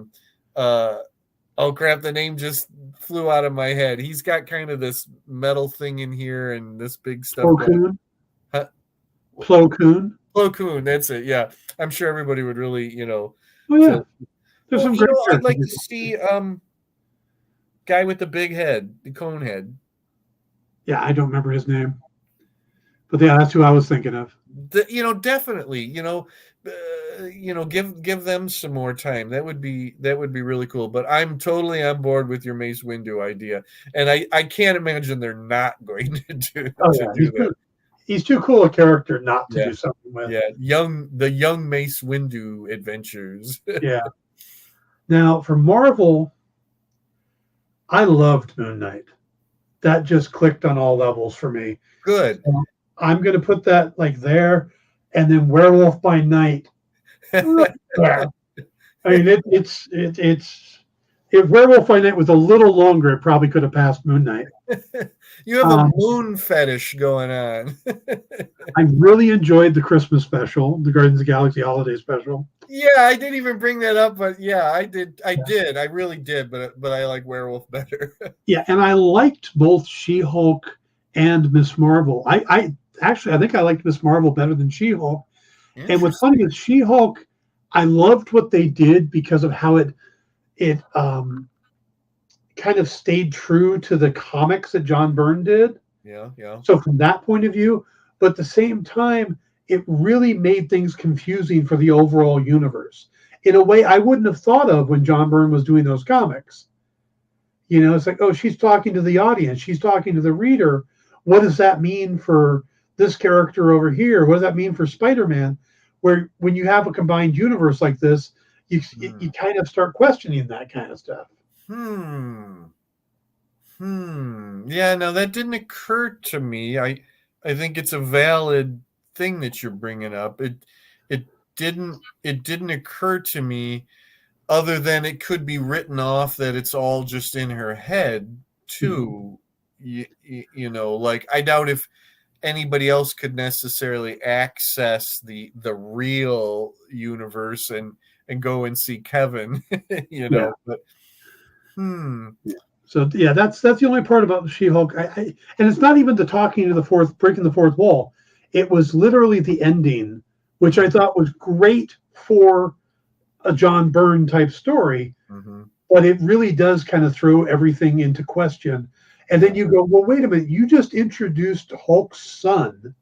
oh crap, the name just flew out of my head. He's got kind of this metal thing in here and this big stuff Plo going. Koon. Huh? Plo Koon. Plo Koon, that's it. Yeah, I'm sure everybody would really, Oh yeah. feel. There's Well, some great I'd characters. like to see guy with the big head, the cone head. Yeah, I don't remember his name. But yeah, that's who I was thinking of. Definitely, give them some more time. That would be really cool. But I'm totally on board with your Mace Windu idea, and I can't imagine they're not going to do Oh to yeah, do that. he's too cool a character not to Yeah, do something with. yeah, the young Mace Windu adventures. Yeah. Now for Marvel, I loved Moon Knight. That just clicked on all levels for me. Good. So I'm going to put that like there, and then Werewolf by Night right there. I mean, it's if Werewolf by Night was a little longer, it probably could have passed Moon Knight. You have a Um, moon fetish going on. I really enjoyed the Christmas special, the Guardians of the Galaxy holiday special. Yeah, I didn't even bring that up, but yeah, I did. I Yeah. did. I really did, but I like Werewolf better. Yeah, and I liked both She-Hulk and Miss Marvel. I actually I think I liked Miss Marvel better than She-Hulk. And what's funny Interesting. is She-Hulk, I loved what they did because of how it kind of stayed true to the comics that John Byrne did. Yeah, yeah. So from that point of view, but at the same time, it really made things confusing for the overall universe in a way I wouldn't have thought of when John Byrne was doing those comics. It's like, oh, she's talking to the audience, she's talking to the reader. What does that mean for this character over here? What does that mean for Spider-Man? Where when you have a combined universe like this, you kind of start questioning that kind of stuff. Hmm. Yeah, no, that didn't occur to me. I think it's a valid thing that you're bringing up. It didn't occur to me other than it could be written off that it's all just in her head Mhm. too. Like I doubt if anybody else could necessarily access the real universe and go and see Kevin, Yeah. but hmm. Yeah. So yeah, that's the only part about She-Hulk. And it's not even the talking to the breaking the fourth wall. It was literally the ending, which I thought was great for a John Byrne type story, Mm-hmm. but it really does kind of throw everything into question. And then you go, well, wait a minute, you just introduced Hulk's son.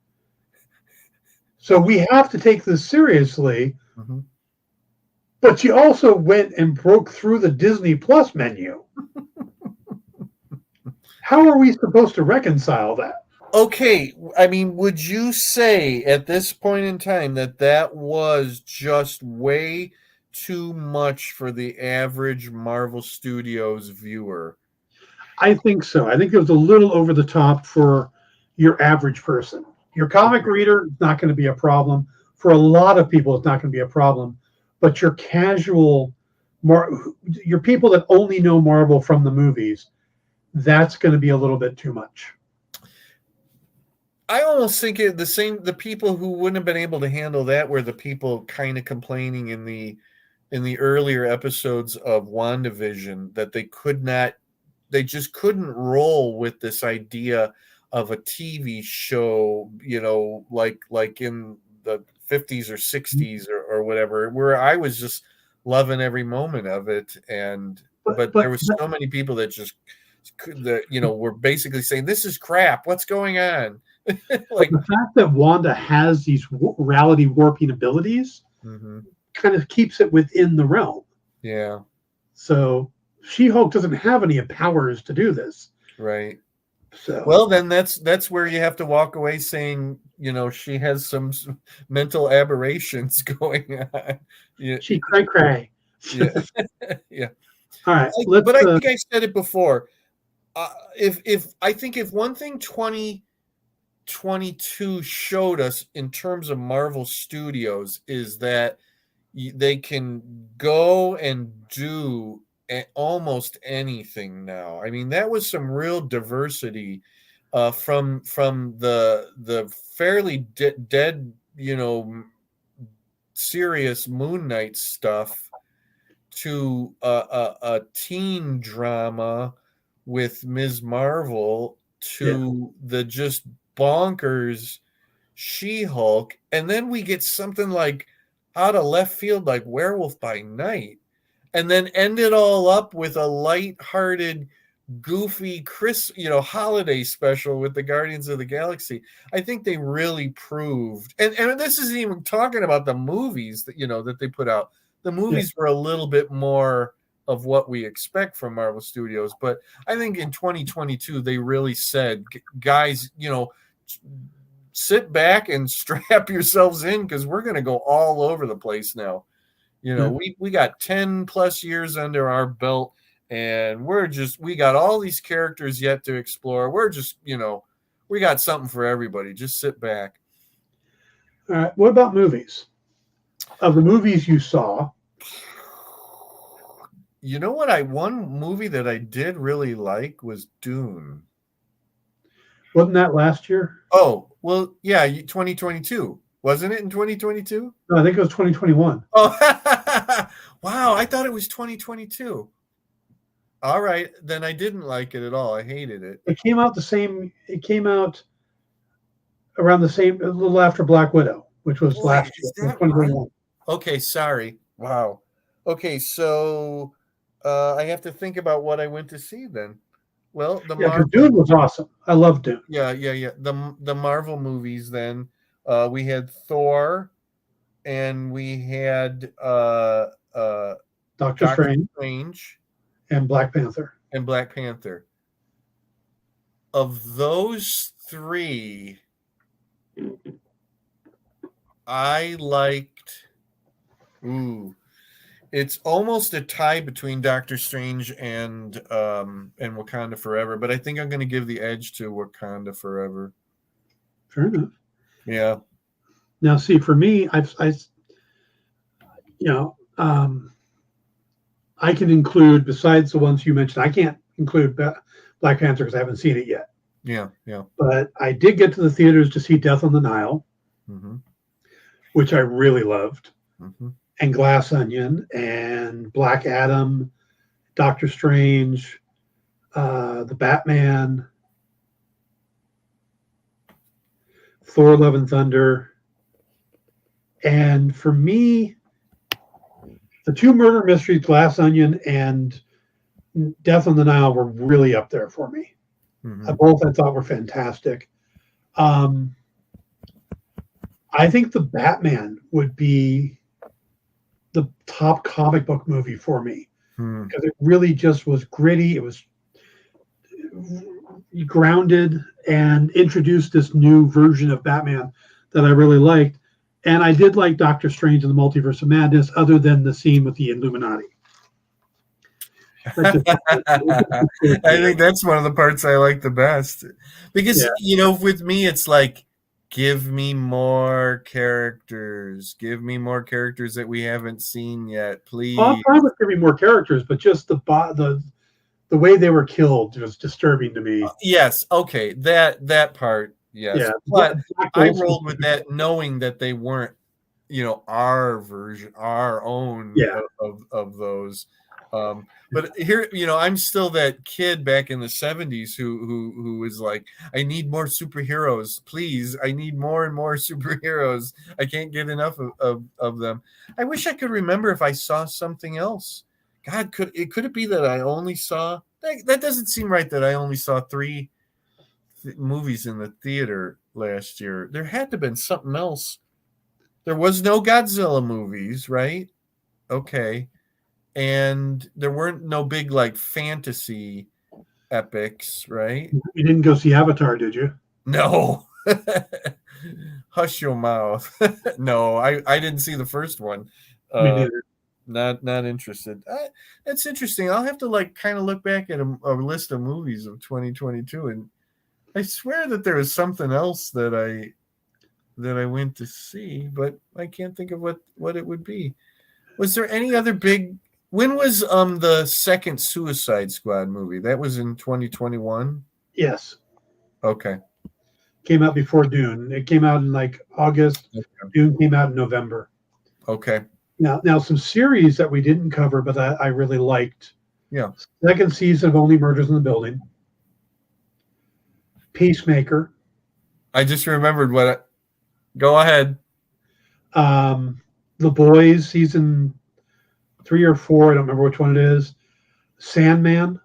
So we have to take this seriously. Mm-hmm. But she also went and broke through the Disney Plus menu. How are we supposed to reconcile that? Okay, I mean, would you say at this point in time that that was just way too much for the average Marvel Studios viewer? I think so. I think it was a little over the top for your average person. Your comic Okay. reader is not going to be a problem. For a lot of people, it's not going to be a problem. But your casual, your people that only know Marvel from the movies, that's going to be a little bit too much. I almost think the same. The people who wouldn't have been able to handle that were the people kind of complaining in the earlier episodes of WandaVision that they could not, they just couldn't roll with this idea of a TV show, like in the 50s or 60s or whatever, where I was just loving every moment of it. And But but but there was so many people that just were basically saying this is crap. What's going on? but Like, the fact that Wanda has these reality warping abilities mhm, kind of keeps it within the realm. yeah, So She-Hulk doesn't have any powers to do this. right. So Well, then that's where you have to walk away saying, she has some mental aberrations going on. Yeah, she cray cray. yeah, yeah. All right, let's But I think I said it before. If I think if one thing 2022 showed us in terms of Marvel Studios is that they can go and do almost anything now. I mean, that was some real diversity from the fairly dead, serious Moon Knight stuff to a teen drama with Ms. Marvel yeah. to the just bonkers She-Hulk, and then we get something like out of left field like Werewolf by Night, and then end it all up with a light-hearted, goofy holiday special with the Guardians of the Galaxy. I think they really proved, and this isn't even talking about the movies that they put out. The Yeah. movies were a little bit more of what we expect from Marvel Studios, but I think in 2022 they really said, guys, sit back and strap yourselves in because we're going to go all over the place now. Yeah. We got 10 plus years under our belt, and we got all these characters yet to explore. We're just, we got something for everybody. Just sit back. All right. What about movies? Of the movies you saw, You know what? One movie that I did really like was Dune. wasn't that last year? Oh, well, yeah, 2022. Wasn't it in 2022? No, I think it was 2021. Oh, wow. I thought it was 2022. All right. Then I didn't like it at all. I hated it. It came out the same. It came out around the same, a little after Black Widow, which was Boy, last year, is that right? 2021. Okay. Sorry. Wow. Okay. So I have to think about what I went to see then. Well, the Yeah, because Marvel. Dune was awesome. I love Dune. Yeah. Yeah. Yeah. The Marvel movies then. We had Thor and we had Doctor Doctor Strange Strange and Black Panther. and Black Panther. Of those three, I liked. Ooh, it's almost a tie between Doctor Strange and Wakanda Forever, but I think I'm going to give the edge to Wakanda Forever. Fair enough. Yeah. Now, see, for me, you know, um, I can include, besides the ones you mentioned, I can't include Black Panther because I haven't seen it yet. Yeah. Yeah. But I did get to the theaters to see Death on the Nile, Mm-hmm. which I really loved, Mm-hmm. and Glass Onion, and Black Adam, Doctor Strange, the Batman, Thor: Love and Thunder, and for me, the two murder mysteries, Glass Onion and Death on the Nile, were really up there for me. Mm-hmm. Both I thought were fantastic. I think the Batman would be the top comic book movie for me, Hmm. because it really just was gritty. It was grounded and introduced this new version of Batman that I really liked. And I did like Doctor Strange and the Multiverse of Madness, other than the scene with the Illuminati. That just, I think that's one of the parts I like the best. Because, yeah. with me, it's like, give me more characters. Give me more characters that we haven't seen yet, Well, I'm please. fine with giving more characters, but just the way they were killed was disturbing to me. Yes, okay, that part, yes. Yeah, But Black I Bolt's rolled with that knowing that they weren't, our version, our own yeah. of those. But here, I'm still that kid back in the 70s who was like, I need more superheroes, please. I need more and more superheroes. I can't get enough of them. I wish I could remember if I saw something else. God, could it be that I only saw that doesn't seem right, that I only saw 3 movies in the theater last year. There had to have been something else. There was no Godzilla movies, right? Okay. And there weren't no big like fantasy epics, right? You didn't go see Avatar, did you? No. Hush your mouth. No, I didn't see the first one. Me neither. Not interested. That's interesting. I'll have to like kind of look back at a list of movies of 2022, and I swear that there was something else that I went to see, but I can't think of what it would be. Was there any other big? When was the second Suicide Squad movie? That was in 2021. Yes, Okay. came out before Dune. It came out in like August. Okay. Dune came out in November. Okay. Now some series that we didn't cover, but I really liked. Yeah. Second season of Only Murders in the Building. Peacemaker. I just remembered what. Go ahead. The Boys season 3 or 4. I don't remember which one it is. Sandman.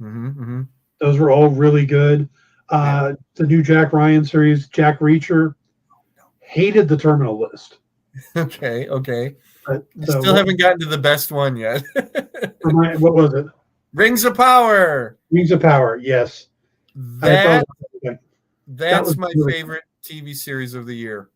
Mm-hmm, mm-hmm. Those were all really good. Yeah. The new Jack Ryan series, Jack Reacher. Hated the Terminal List. Okay. Okay. But, Still haven't gotten to the best one yet. what was it? Rings of Power. Rings of Power. Yes. That's my really favorite TV series of the year.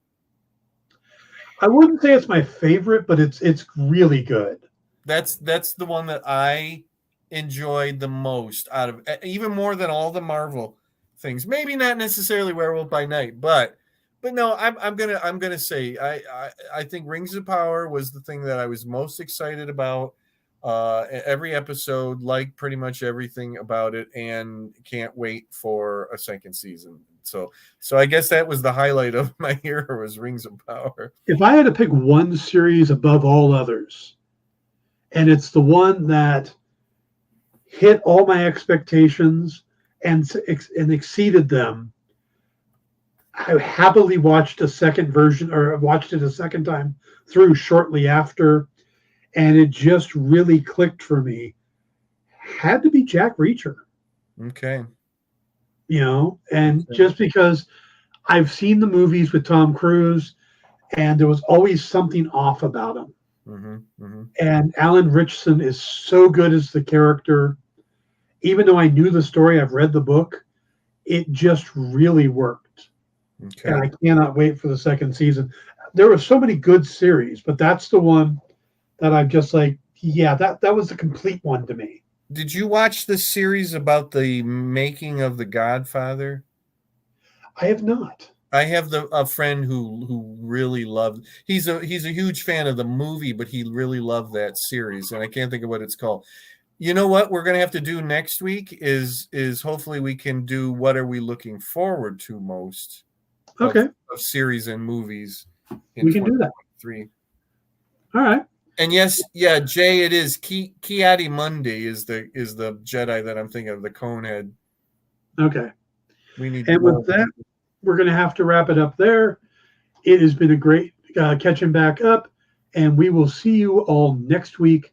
I wouldn't say it's my favorite, but it's really good. That's the one that I enjoyed the most out of, even more than all the Marvel things. Maybe not necessarily Werewolf by Night, but no, I'm gonna say I think Rings of Power was the thing that I was most excited about. Every episode, like pretty much everything about it, and can't wait for a second season. So I guess that was the highlight of my year, was Rings of Power. If I had to pick one series above all others, and it's the one that hit all my expectations and exceeded them, I happily watched a second version, or watched it a second time through shortly after, and it just really clicked for me. Had to be Jack Reacher. Okay. And just because I've seen the movies with Tom Cruise, and there was always something off about him. Mm-hmm, mm-hmm. And Alan Ritchson is so good as the character. Even though I knew the story, I've read the book, it just really worked. Okay. And I cannot wait for the second season. There were so many good series, but that's the one that I'm just like, yeah, that was the complete one to me. Did you watch the series about the making of The Godfather? I have not. I have a friend who really loved. He's a huge fan of the movie, but he really loved that series, and I can't think of what it's called. You know what we're going to have to do next week is hopefully we can do what are we looking forward to most. Okay. Of series and movies. We can do that. 3. All right. And yes, yeah, Jay, it is Ki-Adi-Mundi is the Jedi that I'm thinking of, the Conehead. Okay. We need. And with that, we're going to have to wrap it up there. It has been a great catching back up, and we will see you all next week